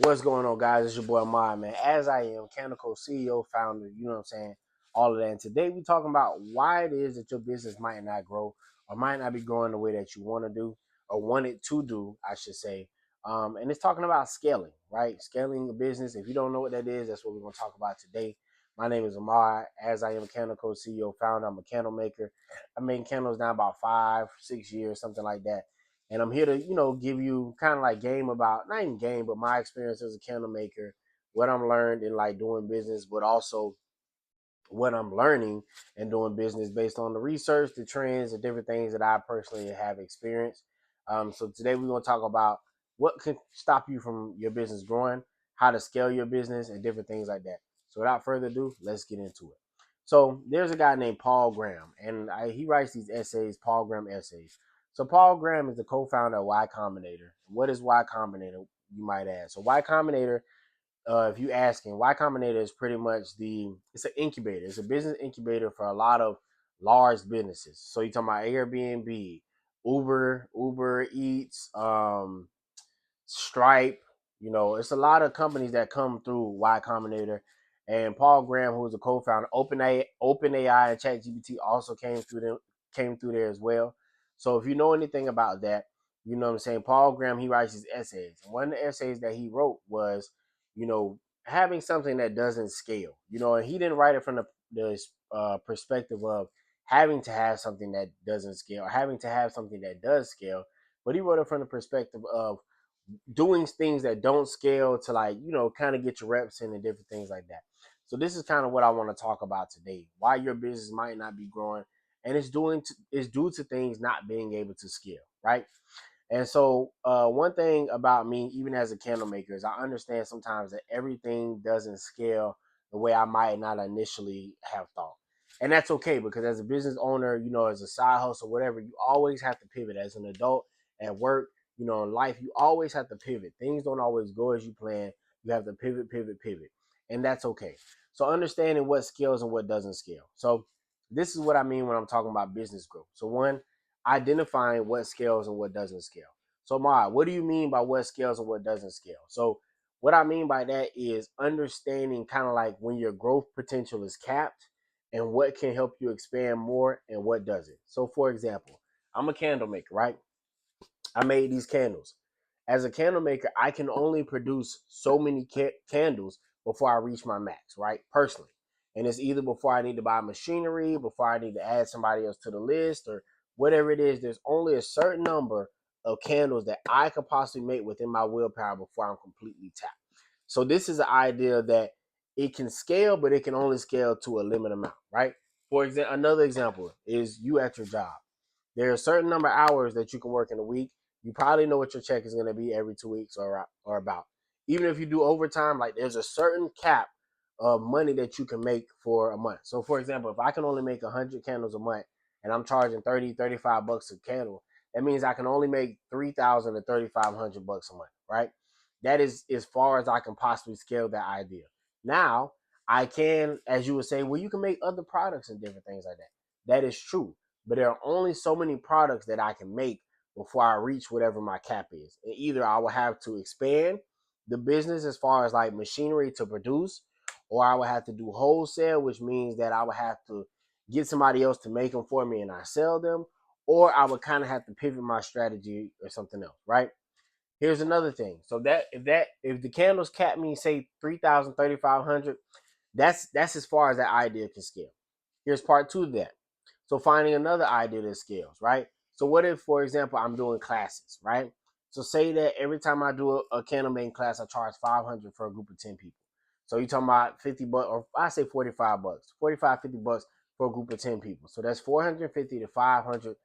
What's going on, guys? It's your boy Mod, man. As I am, Canico CEO, founder, you know what I'm saying? All of that. And today we talking about why it is that your business might not grow or might not be growing the way that you want to do or want it to do, I should say. And it's talking about scaling, right? Scaling a business. If you don't know what that is, that's what we're going to talk about today. My name is Ahmad. As I am Canico CEO, founder, I'm a candle maker. I've made candles now about 5, 6 years, something like that. And I'm here to, give you kind of like game about, not even game, but my experience as a candle maker, what I'm learned in like doing business, but also what I'm learning and doing business based on the research, the trends, the different things that I personally have experienced. So today we're going to talk about what can stop you from your business growing, how to scale your business, and different things like that. So without further ado, let's get into it. So there's a guy named Paul Graham, and he writes these essays, Paul Graham essays. So Paul Graham is the co-founder of Y Combinator. What is Y Combinator, you might ask? So Y Combinator, if you asking, Y Combinator is pretty much it's an incubator. It's a business incubator for a lot of large businesses. So you're talking about Airbnb, Uber Eats, Stripe. It's a lot of companies that come through Y Combinator. And Paul Graham, who's a co-founder, OpenAI and ChatGPT also came through there as well. So if you know anything about that, you know what I'm saying. Paul Graham, he writes his essays. And one of the essays that he wrote was, having something that doesn't scale. And he didn't write it from the perspective of having to have something that doesn't scale, or having to have something that does scale, but he wrote it from the perspective of doing things that don't scale to, like, kind of get your reps in and different things like that. So this is kind of what I want to talk about today. Why your business might not be growing, and it's due to things not being able to scale, right? And so one thing about me, even as a candle maker, is I understand sometimes that everything doesn't scale the way I might not initially have thought. And that's okay, because as a business owner, as a side hustle, whatever, you always have to pivot. As an adult at work, in life, you always have to pivot. Things don't always go as you plan. You have to pivot, pivot, pivot. And that's okay. So understanding what scales and what doesn't scale. So this is what I mean when I'm talking about business growth. So one, identifying what scales and what doesn't scale. So, Ma, what do you mean by what scales and what doesn't scale? So, what I mean by that is understanding kind of like when your growth potential is capped and what can help you expand more and what doesn't. So, for example, I'm a candle maker, right? I made these candles. As a candle maker, I can only produce so many candles before I reach my max, right? Personally. And it's either before I need to buy machinery, before I need to add somebody else to the list, or whatever it is. There's only a certain number of candles that I could possibly make within my willpower before I'm completely tapped. So this is an idea that it can scale, but it can only scale to a limited amount, right? For example, another example is you at your job. There are a certain number of hours that you can work in a week. You probably know what your check is going to be every 2 weeks or about. Even if you do overtime, like, there's a certain cap of money that you can make for a month. So, for example, if I can only make 100 candles a month and I'm charging 30, 35 bucks a candle, that means I can only make 3,000 to 3,500 bucks a month, right? That is as far as I can possibly scale that idea. Now, I can, as you would say, well, you can make other products and different things like that. That is true, but there are only so many products that I can make before I reach whatever my cap is. And either I will have to expand the business as far as like machinery to produce, or I would have to do wholesale, which means that I would have to get somebody else to make them for me and I sell them, or I would kind of have to pivot my strategy or something else, right? Here's another thing. So if the candles cap me, say 3,000, 3,500, that's as far as that idea can scale. Here's part two of that. So finding another idea that scales, right? So what if, for example, I'm doing classes, right? So say that every time I do a candle making class, I charge 500 for a group of 10 people. So you're talking about 50 bucks, or I say 45 bucks, 45, 50 bucks for a group of 10 people. So that's 450 to 500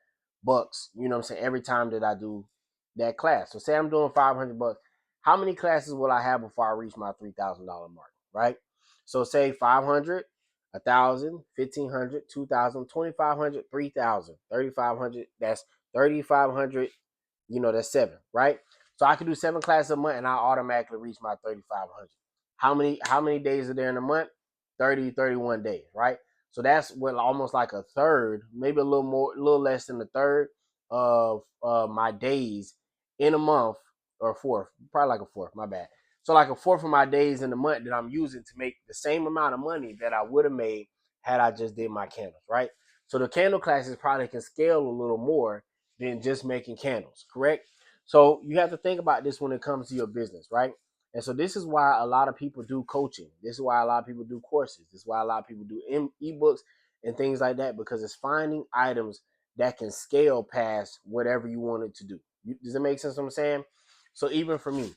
bucks, you know what I'm saying, every time that I do that class. So say I'm doing 500 bucks. How many classes will I have before I reach my $3,000 mark, right? So say 500, 1,000, 1,500, 2,000, 2,500, 3,000, 3,500. That's 3,500. That's seven, right? So I can do 7 classes a month, and I automatically reach my 3,500. How many days are there in a month? 30, 31 days, right? So that's what, almost like a third, maybe a little more, a little less than a third of my days in a month, or a fourth, probably like a fourth. My bad. So like a fourth of my days in the month that I'm using to make the same amount of money that I would have made had I just did my candles, right? So the candle classes probably can scale a little more than just making candles, correct? So you have to think about this when it comes to your business, right? And so this is why a lot of people do coaching. This is why a lot of people do courses. This is why a lot of people do ebooks and things like that, because it's finding items that can scale past whatever you want it to do. Does it make sense what I'm saying? So even for me,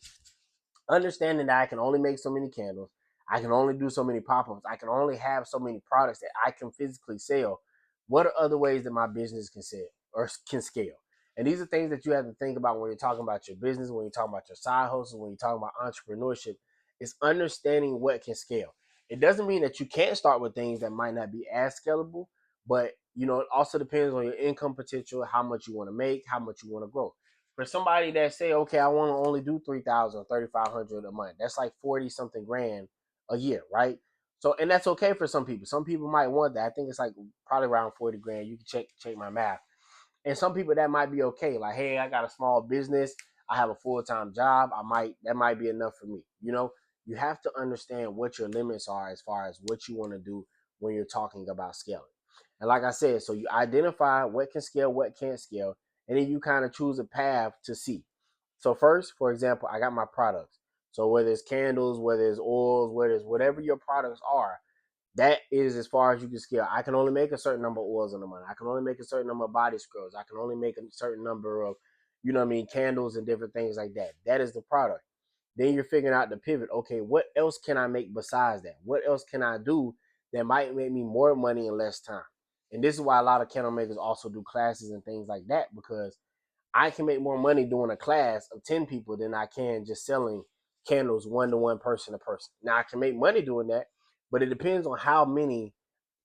understanding that I can only make so many candles, I can only do so many pop-ups, I can only have so many products that I can physically sell. What are other ways that my business can sell or can scale? And these are things that you have to think about when you're talking about your business, when you're talking about your side hustles, when you're talking about entrepreneurship. Is understanding what can scale. It doesn't mean that you can't start with things that might not be as scalable, but it also depends on your income potential, how much you want to make, how much you want to grow. For somebody that say, okay, I want to only do 3,000, 3,500 a month, that's like 40 something grand a year, right? So, and that's okay for some people. Some people might want that. I think it's like probably around 40 grand. You can check my math. And some people that might be okay. Like, hey, I got a small business. I have a full-time job. That might be enough for me. You have to understand what your limits are as far as what you want to do when you're talking about scaling. And like I said, so you identify what can scale, what can't scale, and then you kind of choose a path to see. So first, for example, I got my products. So whether it's candles, whether it's oils, whether it's whatever your products are, that is as far as you can scale. I can only make a certain number of oils in a month. I can only make a certain number of body scrubs. I can only make a certain number of, candles and different things like that. That is the product. Then you're figuring out the pivot. Okay, what else can I make besides that? What else can I do that might make me more money in less time? And this is why a lot of candle makers also do classes and things like that, because I can make more money doing a class of 10 people than I can just selling candles one to one, person to person. Now I can make money doing that, but it depends on how many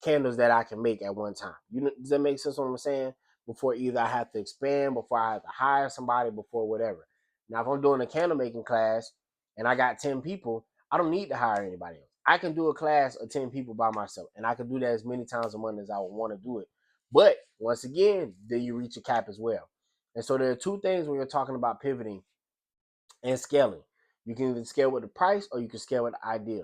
candles that I can make at one time. Does that make sense what I'm saying? Before either I have to expand, before I have to hire somebody, before whatever. Now, if I'm doing a candle making class and I got 10 people, I don't need to hire anybody else. I can do a class of 10 people by myself, and I can do that as many times a month as I would want to do it. But once again, then you reach a cap as well. And so there are two things when you're talking about pivoting and scaling. You can either scale with the price or you can scale with the idea.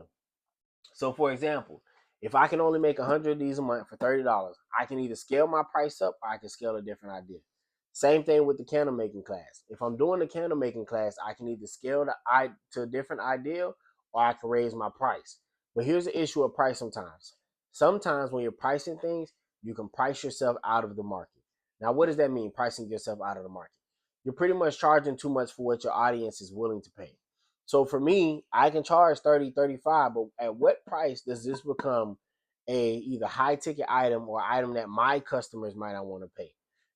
So, for example, if I can only make 100 of these a month for $30, I can either scale my price up or I can scale a different idea. Same thing with the candle making class. If I'm doing the candle making class, I can either scale to a different idea or I can raise my price. But here's the issue of price sometimes. Sometimes when you're pricing things, you can price yourself out of the market. Now, what does that mean, pricing yourself out of the market? You're pretty much charging too much for what your audience is willing to pay. So for me, I can charge 30, 35, but at what price does this become a either high ticket item or item that my customers might not want to pay?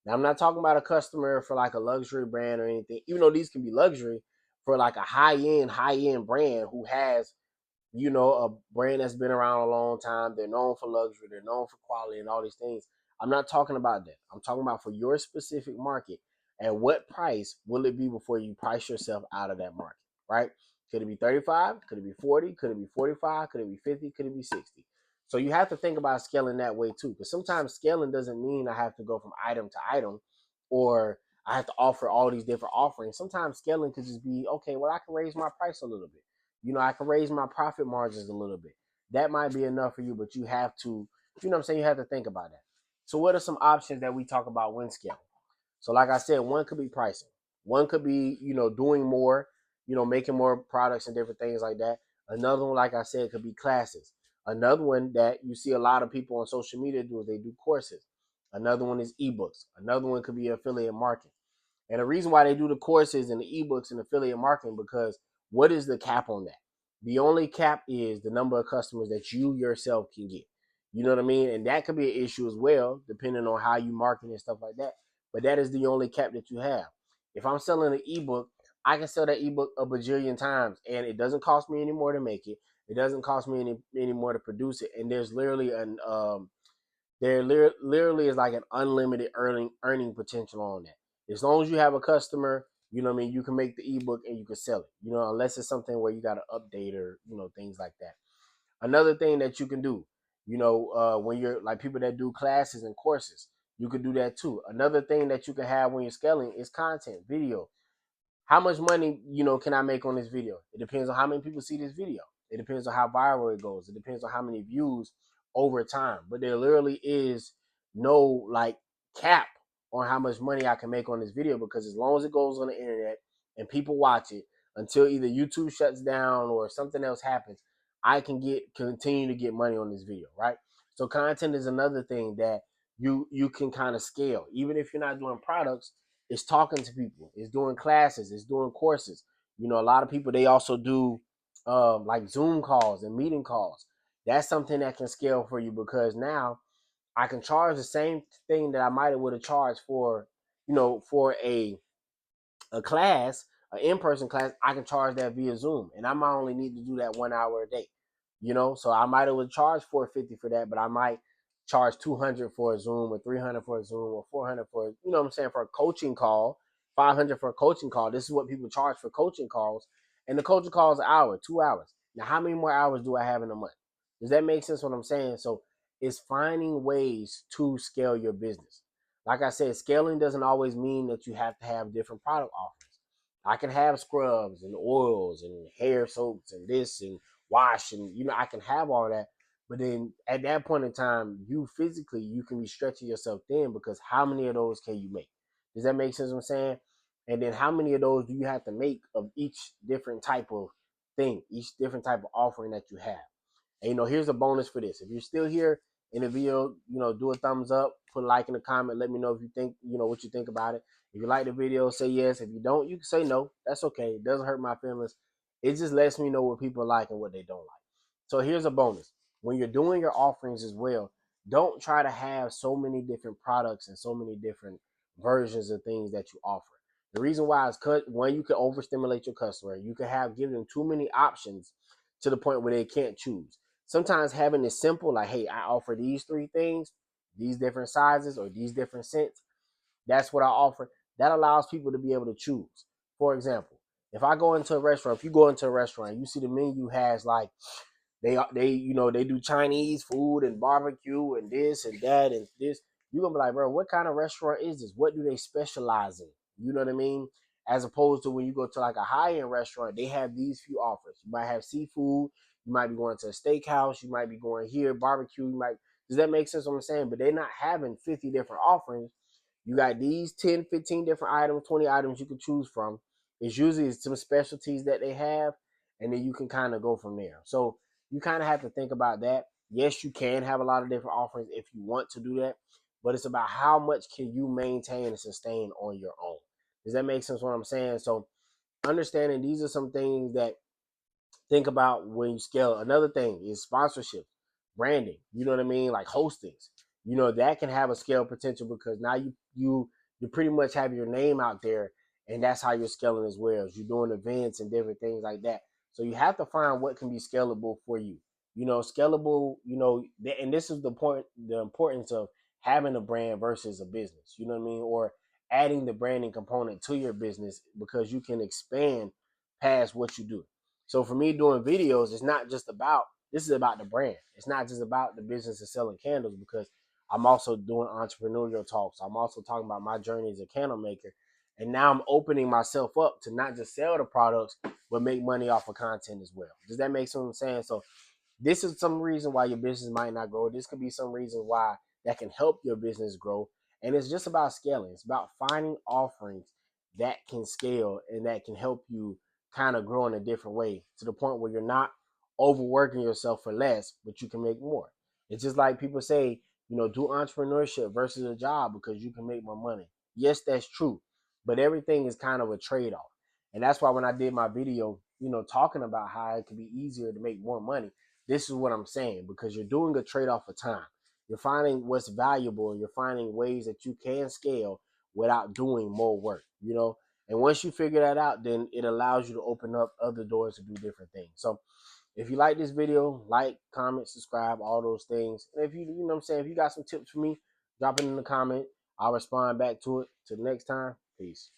Now I'm not talking about a customer for like a luxury brand or anything, even though these can be luxury, for like a high end brand who has a brand that's been around a long time. They're known for luxury, they're known for quality and all these things. I'm not talking about that. I'm talking about for your specific market. At what price will it be before you price yourself out of that market, right? Could it be 35? Could it be 40? Could it be 45? Could it be 50? Could it be 60? So you have to think about scaling that way too. Because sometimes scaling doesn't mean I have to go from item to item or I have to offer all these different offerings. Sometimes scaling could just be, okay, well, I can raise my price a little bit. I can raise my profit margins a little bit. That might be enough for you, but you have to, I'm saying, you have to think about that. So what are some options that we talk about when scaling? So like I said, one could be pricing. One could be, doing more, making more products and different things like that. Another one, like I said, could be classes. Another one that you see a lot of people on social media do is they do courses. Another one is ebooks. Another one could be affiliate marketing. And the reason why they do the courses and the ebooks and affiliate marketing, because what is the cap on that? The only cap is the number of customers that you yourself can get. You know what I mean? And that could be an issue as well, depending on how you market and stuff like that. But that is the only cap that you have. If I'm selling an ebook, I can sell that ebook a bajillion times, and it doesn't cost me any more to make it. It doesn't cost me any more to produce it. And there's literally literally is like an unlimited earning potential on that. As long as you have a customer, you can make the ebook and you can sell it. Unless it's something where you got to update or things like that. Another thing that you can do, when you're like people that do classes and courses, you can do that too. Another thing that you can have when you're scaling is content, video. How much money, can I make on this video? It depends on how many people see this video. It depends on how viral it goes. It depends on how many views over time. But there literally is no like cap on how much money I can make on this video, because as long as it goes on the internet and people watch it until either YouTube shuts down or something else happens, I can continue to get money on this video, right? So content is another thing that you can kind of scale. Even if you're not doing products, it's talking to people, it's doing classes, it's doing courses. A lot of people, they also do like Zoom calls and meeting calls. That's something that can scale for you, because now I can charge the same thing that I might have would have charged for, for a class, an in-person class. I can charge that via Zoom, and I might only need to do that 1 hour a day. So I might have would charge $450 for that, but I might charge $200 for a Zoom, or $300 for a Zoom, or $400 for, what I'm saying, for a coaching call, $500 for a coaching call. This is what people charge for coaching calls, and the coaching call is an hour, 2 hours. Now, how many more hours do I have in a month? Does that make sense? What I'm saying? So it's finding ways to scale your business. Like I said, scaling doesn't always mean that you have to have different product offerings. I can have scrubs and oils and hair soaps and this and wash, and I can have all that. But then at that point in time, you physically, you can be stretching yourself thin, because how many of those can you make? Does that make sense what I'm saying? And then how many of those do you have to make of each different type of thing, each different type of offering that you have? And here's a bonus for this. If you're still here in the video, do a thumbs up, put a like in the comment. Let me know if you think, what you think about it. If you like the video, say yes. If you don't, you can say no. That's okay. It doesn't hurt my feelings. It just lets me know what people like and what they don't like. So here's a bonus. When you're doing your offerings as well, don't try to have so many different products and so many different versions of things that you offer. The reason why is because, one, you can overstimulate your customer. You can give them too many options to the point where they can't choose. Sometimes having it simple, like, hey, I offer these 3 things, these different sizes or these different scents. That's what I offer. That allows people to be able to choose. For example, if I go into a restaurant, if you go into a restaurant, you see the menu has like they do Chinese food and barbecue and this and that and this. You're gonna be like, bro, what kind of restaurant is this? What do they specialize in? You know what I mean? As opposed to when you go to like a high-end restaurant, they have these few offers. You might have seafood, you might be going to a steakhouse, you might be going here, barbecue, does that make sense what I'm saying? But they're not having 50 different offerings. You got these 10, 15 different items, 20 items you can choose from. It's usually some specialties that they have, and then you can kind of go from there. So you kind of have to think about that. Yes, you can have a lot of different offerings if you want to do that, but it's about how much can you maintain and sustain on your own. Does that make sense what I'm saying? So understanding these are some things that think about when you scale. Another thing is sponsorship, branding. You know what I mean? Like hostings. That can have a scale potential, because now you pretty much have your name out there, and that's how you're scaling as well. As you're doing events and different things like that. So you have to find what can be scalable for you. Scalable. And this is the point, the importance of having a brand versus a business. You know what I mean? Or adding the branding component to your business, because you can expand past what you do. So for me doing videos, it's not just about, this is about the brand. It's not just about the business of selling candles, because I'm also doing entrepreneurial talks. I'm also talking about my journey as a candle maker. And now I'm opening myself up to not just sell the products, but make money off of content as well. Does that make sense what I'm saying? So this is some reason why your business might not grow. This could be some reason why that can help your business grow. And it's just about scaling. It's about finding offerings that can scale and that can help you kind of grow in a different way, to the point where you're not overworking yourself for less, but you can make more. It's just like people say, do entrepreneurship versus a job because you can make more money. Yes, that's true. But everything is kind of a trade-off. And that's why when I did my video, talking about how it could be easier to make more money, this is what I'm saying, because you're doing a trade-off of time. You're finding what's valuable, and you're finding ways that you can scale without doing more work. And once you figure that out, then it allows you to open up other doors to do different things. So if you like this video, like, comment, subscribe, all those things. And if you know what I'm saying, if you got some tips for me, drop it in the comment. I'll respond back to it. Till next time, peace.